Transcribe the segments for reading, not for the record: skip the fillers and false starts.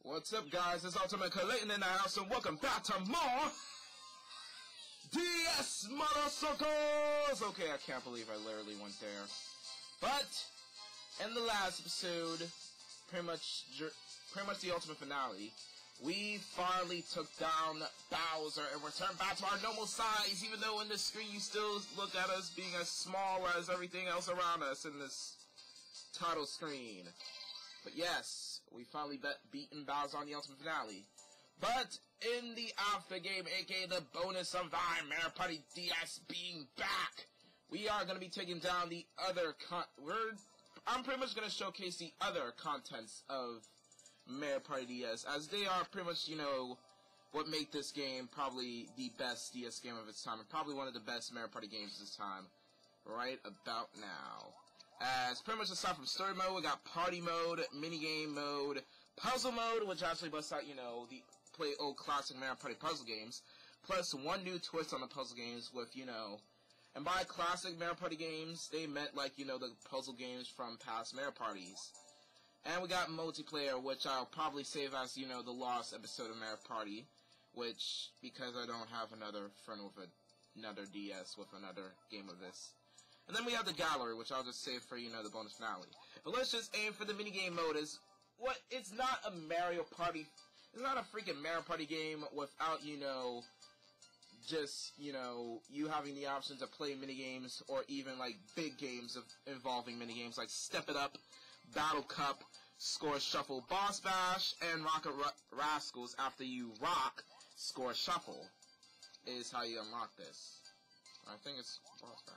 What's up, guys? It's Ultimate Clayton in the house, and welcome back to more DS Motorcycles! Okay, I can't believe I literally went there. But, in the last episode, pretty much the ultimate finale, we finally took down Bowser and returned back to our normal size, even though in the screen you still look at us being as small as everything else around us in this title screen. But yes, we finally beaten Bowser on the ultimate finale. But in the after game, aka the bonus of our Mario Party DS being back, we are going to be taking down the other I'm pretty much going to showcase the other contents of Mario Party DS, as they are pretty much, you know, what make this game probably the best DS game of its time, and probably one of the best Mario Party games of its time, right about now. As pretty much aside from story mode, we got party mode, minigame mode, puzzle mode, which actually busts out, you know, the play old classic Mario Party puzzle games, plus one new twist on the puzzle games with, you know, and by classic Mario Party games, they meant, like, you know, the puzzle games from past Mario Parties. And we got multiplayer, which I'll probably save as, you know, the lost episode of Mario Party, which, because I don't have another friend with another DS with another game of this. And then we have the gallery, which I'll just save for, you know, the bonus finale. But let's just aim for the minigame mode. It's not a Mario Party, it's not a freaking Mario Party game without, you know, just, you know, you having the option to play minigames, or even, like, big games involving minigames, like Step It Up, Battle Cup, Score Shuffle, Boss Bash, and Rocket Rascals. After you rock, Score Shuffle is how you unlock this. I think it's Boss Bash.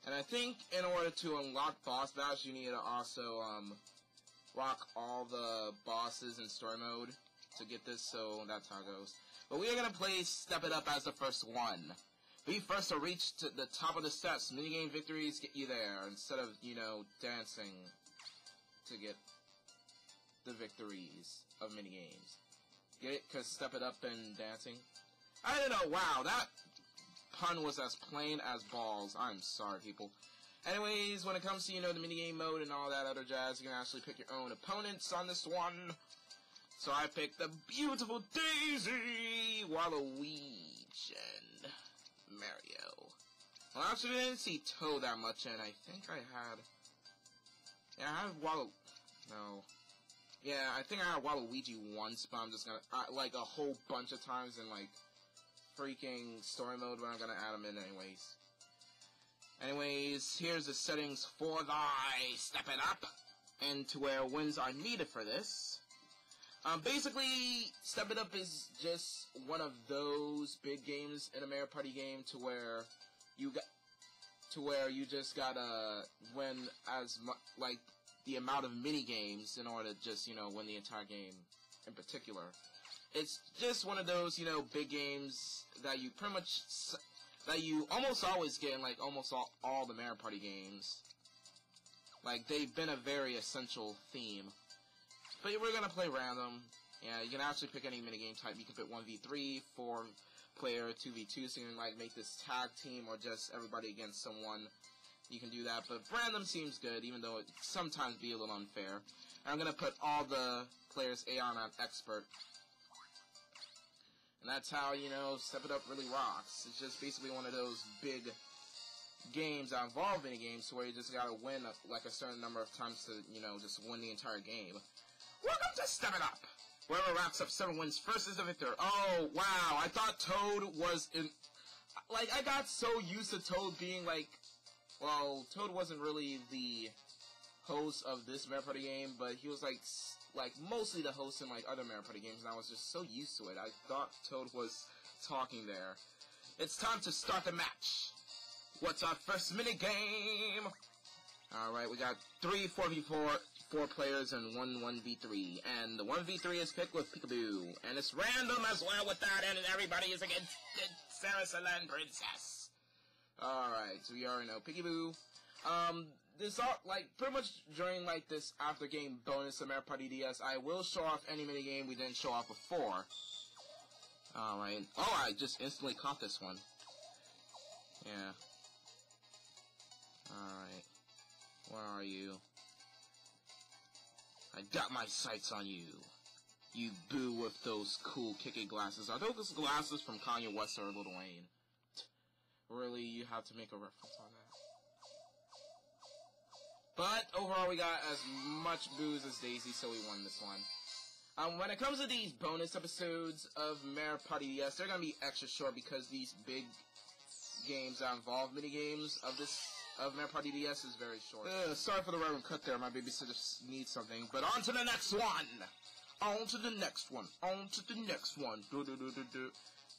And I think in order to unlock Boss Bash, you need to also rock all the bosses in story mode to get this, so that's how it goes. But we are going to play Step It Up as the first one. Be first to reach to the top of the steps. Minigame victories get you there, instead of, you know, dancing to get the victories of minigames. Get it? Because Step It Up and dancing. I don't know, wow, that pun was as plain as balls. I'm sorry, people. Anyways, when it comes to, you know, the minigame mode and all that other jazz, you can actually pick your own opponents on this one. So I picked the beautiful Daisy, Waluigi, and Mario. Well, I actually didn't see Toad that much, and I think I had... Yeah, I had No. Yeah, I think I had Waluigi once, but I'm just gonna... like, a whole bunch of times in, like, freaking story mode, but I'm gonna add them in anyways. Anyways, here's the settings for thy Step It Up, and to where wins are needed for this. Basically, Step It Up is just one of those big games in a Mario Party game to where you just gotta win as like the amount of mini games in order to just, you know, win the entire game in particular. It's just one of those, you know, big games that you pretty much that you almost always get in, like, almost all the Mario Party games. Like, they've been a very essential theme. But we're gonna play random. Yeah, you can actually pick any minigame type. You can pick 1v3, 4-player, 2v2, so you can, like, make this tag team, or just everybody against someone. You can do that, but random seems good, even though it sometimes be a little unfair. And I'm gonna put all the players on expert. And that's how, you know, Step It Up really rocks. It's just basically one of those big games that involve minigames, where you just gotta win, like, a certain number of times to, you know, just win the entire game. Welcome to Step It Up! Whoever wraps up 7 wins first is the victor. Oh, wow, I thought Toad was in... Like, I got so used to Toad being, like... Well, Toad wasn't really the host of this Mario Party game, but he was, like mostly the host in, like, other Mario Party games, and I was just so used to it. I thought Toad was talking there. It's time to start the match. What's our first minigame? Alright, we got 3 4v4, 4 players, and 1 1v3. And the 1v3 is picked with Peekaboo. And it's random as well with that, and everybody is against the Sarasalan Princess. Alright, so we already know Peekaboo. This like, pretty much during, like, this after game bonus of Mario Party DS, I will show off any minigame we didn't show off before. Alright. Oh, I just instantly caught this one. Yeah. Alright. Where are you? I got my sights on you. You boo with those cool kicking glasses. Are those glasses from Kanye West or Lil Wayne? Really, you have to make a reference on that. But overall, we got as much boos as Daisy, so we won this one. When it comes to these bonus episodes of Mario Party DS, they're gonna be extra short because these big games that involve minigames of Mario Party DS is very short. Sorry for the random cut there, my babysitter needs something. But on to the next one! On to the next one! On to the next one!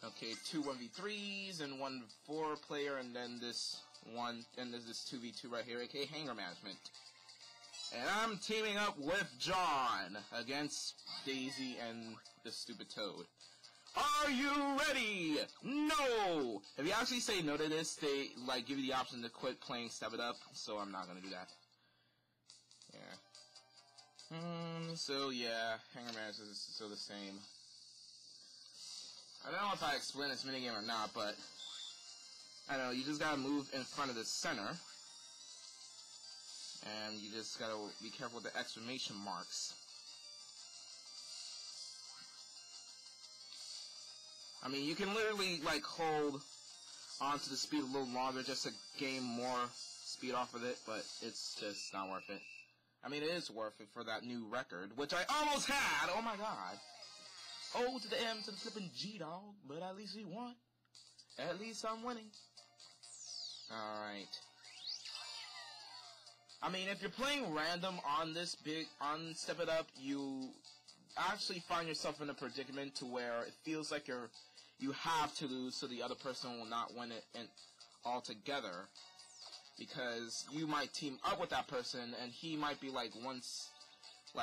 Okay, 2 1v3s and 1 4-player, and then this 2v2 right here, aka Hanger Management. And I'm teaming up with John against Daisy and the stupid Toad. Are you ready? No! If you actually say no to this, they give you the option to quit playing Step It Up, so I'm not gonna do that. Yeah. So yeah, Hanger Management is still the same. I don't know if I explain this minigame or not, but I don't know, you just gotta move in front of the center. And you just gotta be careful with the exclamation marks. I mean, you can literally, hold onto the speed a little longer just to gain more speed off of it, but it's just not worth it. I mean, it is worth it for that new record, which I almost had! Oh my god. O to the M to the flippin' G, dog. But at least we won. At least I'm winning. Alright. I mean, if you're playing random on Step It Up, you actually find yourself in a predicament to where it feels like you have to lose so the other person will not win it altogether. Because you might team up with that person and he might be one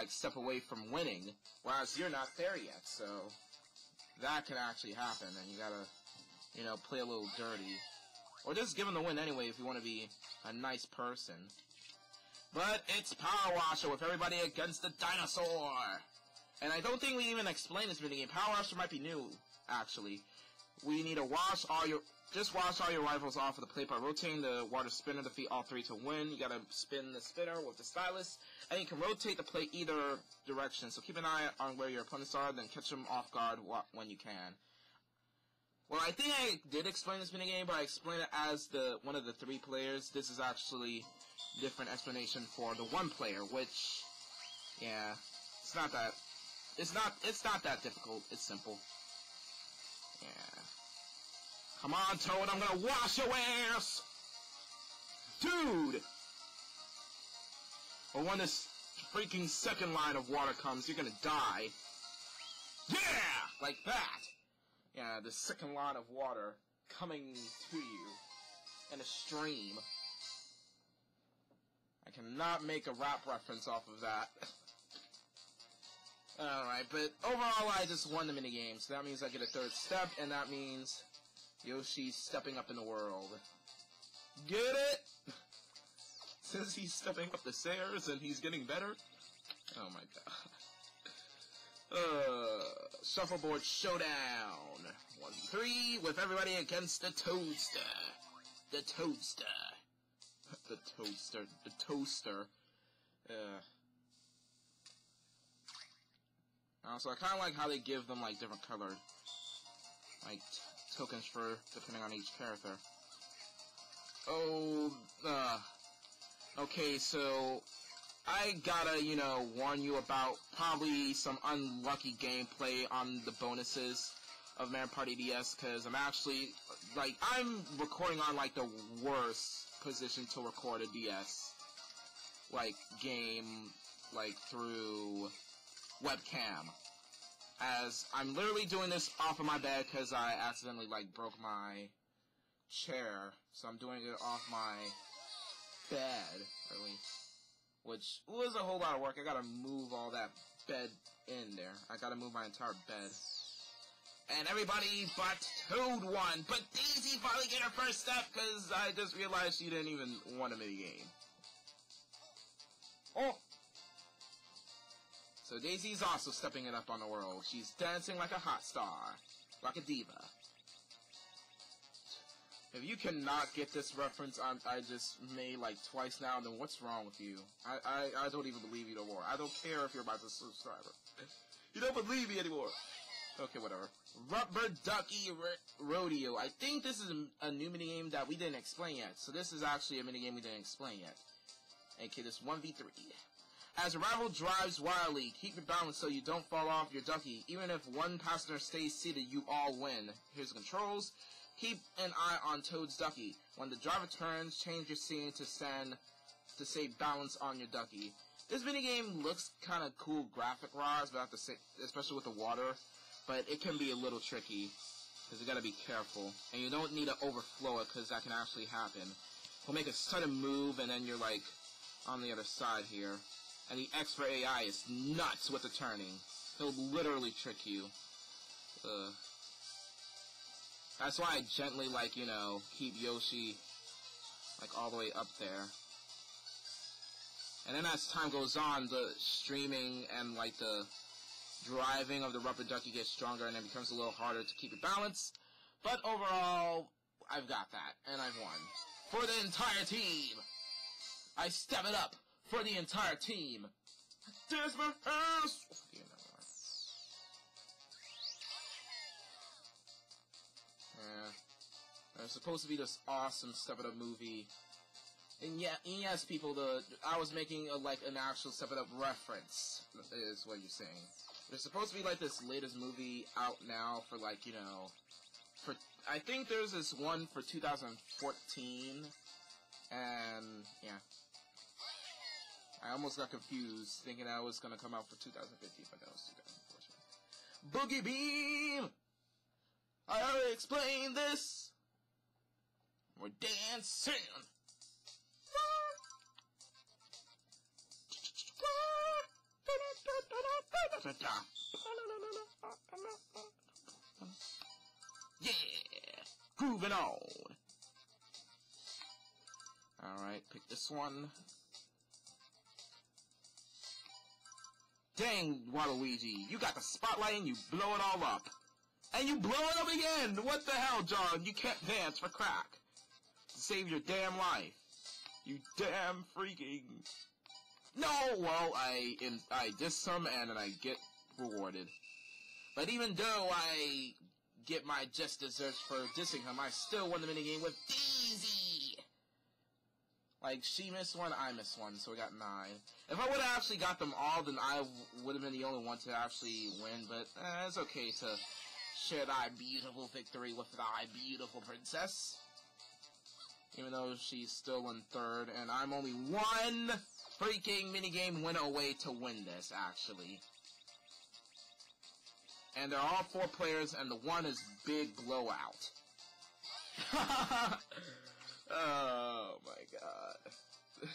step away from winning, whereas you're not there yet, so that can actually happen, and you gotta, play a little dirty. Or just give him the win anyway if you want to be a nice person. But it's Power Washer with everybody against the dinosaur! And I don't think we even explained this minigame. Power Washer might be new, actually. We need to wash all your rifles off of the plate by rotating the water spinner to defeat all 3 to win. You gotta spin the spinner with the stylus, and you can rotate the plate either direction. So keep an eye on where your opponents are, then catch them off guard when you can. Well, I think I did explain this minigame, but I explained it as one of the 3 players. This is actually different explanation for the 1 player, which, yeah, it's not that difficult. It's simple. Yeah. Come on, Toad, I'm gonna wash your ass! Dude! Or when this freaking second line of water comes, you're gonna die. Yeah! Like that! Yeah, the second line of water coming to you in a stream. I cannot make a rap reference off of that. Alright, but overall I just won the minigame, so that means I get a 3rd step, and that means Yoshi's stepping up in the world. Get it? Since he's stepping up the stairs and he's getting better? Oh my god. Shuffleboard Showdown. 1v3 with everybody against the Toadster. The Toadster. The Toadster. The Toaster. Also, I kinda like how they give them, different colored, tokens for, depending on each character. Okay, so, I gotta, warn you about probably some unlucky gameplay on the bonuses of Mario Party DS, because I'm actually, I'm recording on, the worst position to record a DS, game, through webcam. As I'm literally doing this off of my bed because I accidentally, broke my chair, so I'm doing it off my bed, really. Which was a whole lot of work. I gotta move all that bed in there. I gotta move my entire bed. And everybody but Toad won, but Daisy finally get her first step because I just realized she didn't even want a minigame. Oh! So Daisy's also stepping it up on the world. She's dancing like a hot star. Like a diva. If you cannot get this reference I just made twice now, then what's wrong with you? I don't even believe you no more. I don't care if you're about to subscribe. You don't believe me anymore. Okay, whatever. Rubber Ducky Rodeo. I think this is a new minigame that we didn't explain yet. So this is actually a minigame we didn't explain yet. Okay, this 1v3. As a rival drives wildly, keep your balance so you don't fall off your ducky. Even if one passenger stays seated, you all win. Here's the controls. Keep an eye on Toad's ducky. When the driver turns, change your scene to say balance on your ducky. This minigame looks kind of cool graphic-wise, but I have to say, especially with the water. But it can be a little tricky, because you gotta be careful. And you don't need to overflow it, because that can actually happen. He'll make a sudden move, and then you're like on the other side here. And the expert AI is nuts with the turning. He'll literally trick you. That's why I gently, like, you know, keep Yoshi, like, all the way up there. And then as time goes on, the streaming and, like, the driving of the rubber ducky gets stronger, and it becomes a little harder to keep your balance. But overall, I've got that, and I've won. For the entire team! I step it up for the entire team! There's my house! Okay, never mind. Yeah. There's supposed to be this awesome Step It Up movie. And yeah, yes, people, I was making an actual Step It Up reference, is what you're saying. There's supposed to be, like, this latest movie out now for, like, you know, I think there's this one for 2014, and, yeah. I almost got confused, thinking that was gonna come out for 2015, but that was 2014. Boogie Beam! I already explained this! We're dancing! Yeah! Grooving on! Alright, pick this one. Dang, Waluigi, you got the spotlight and you blow it all up. And you blow it up again! What the hell, John? You can't dance for crack. To save your damn life. You damn freaking... No! Well, I diss some and then I get rewarded. But even though I get my just desserts for dissing him, I still won the minigame with Daisy! Like, she missed one, I missed one, so we got 9. If I would have actually got them all, then I would have been the only one to actually win, but it's okay to share thy beautiful victory with thy beautiful princess. Even though she's still in 3rd, and I'm only one freaking minigame win away to win this, actually. And they're all 4 players, and the one is Big Blowout. Oh my god.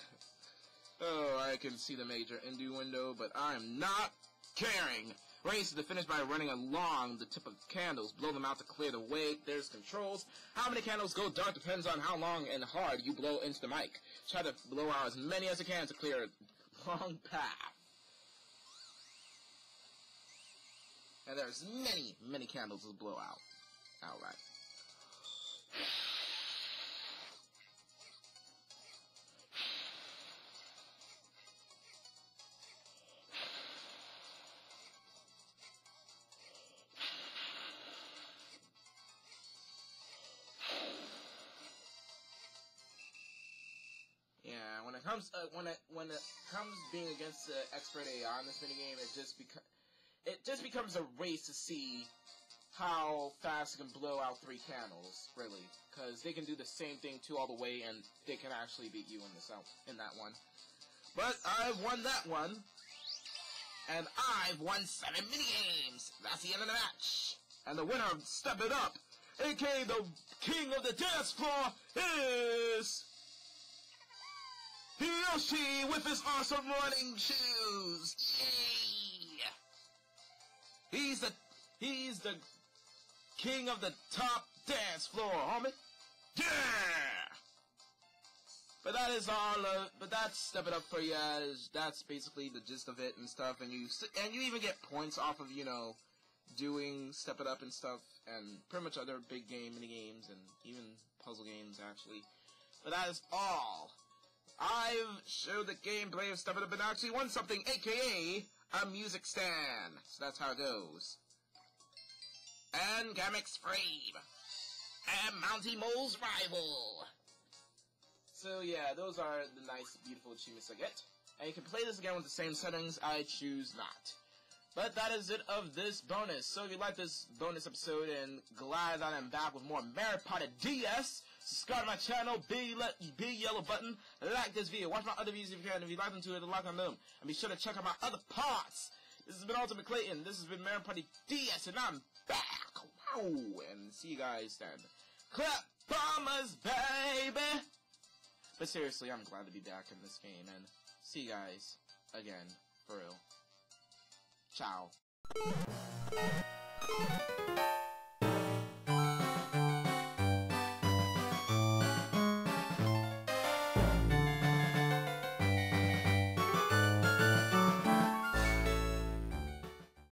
Oh, I can see the major innuendo, but I'm not caring. Race to the finish by running along the tip of candles. Blow them out to clear the way. There's controls. How many candles go dark depends on how long and hard you blow into the mic. Try to blow out as many as you can to clear a long path. And there's many, many candles to blow out. Alright. Yeah, when it comes being against the expert AI in this minigame, it just becomes a race to see how fast it can blow out 3 candles, really, because they can do the same thing 2 all the way, and they can actually beat you in that one. But I've won that one, and I've won 7 minigames. That's the end of the match, and the winner of Step It Up, aka the king of the dance floor, is Yoshi with his awesome running shoes! Yay! He's the king of the top dance floor, homie! Yeah! But that is all, but that's Step It Up for you, that's basically the gist of it and stuff, and you even get points off of, you know, doing Step It Up and stuff, and pretty much other big game, mini games, and even puzzle games, actually. But that is all. I've showed the gameplay of Step It Up and actually won something, aka a music stand. So that's how it goes. And Gamix Frame. And Mounty Mole's Rival. So yeah, those are the nice, beautiful achievements I get. And you can play this again with the same settings. I choose not. But that is it of this bonus. So if you like this bonus episode, and glad that I'm back with more Mary Potter DS, subscribe to my channel, big yellow button, like this video, watch my other videos if you can. If you like them, to hit the like on them, and be sure to check out my other parts. This has been Ultimate Clayton, this has been Mary Potter DS, and I'm back. Wow, and see you guys then. Clap bombers, baby! But seriously, I'm glad to be back in this game, and see you guys again, for real. Ciao.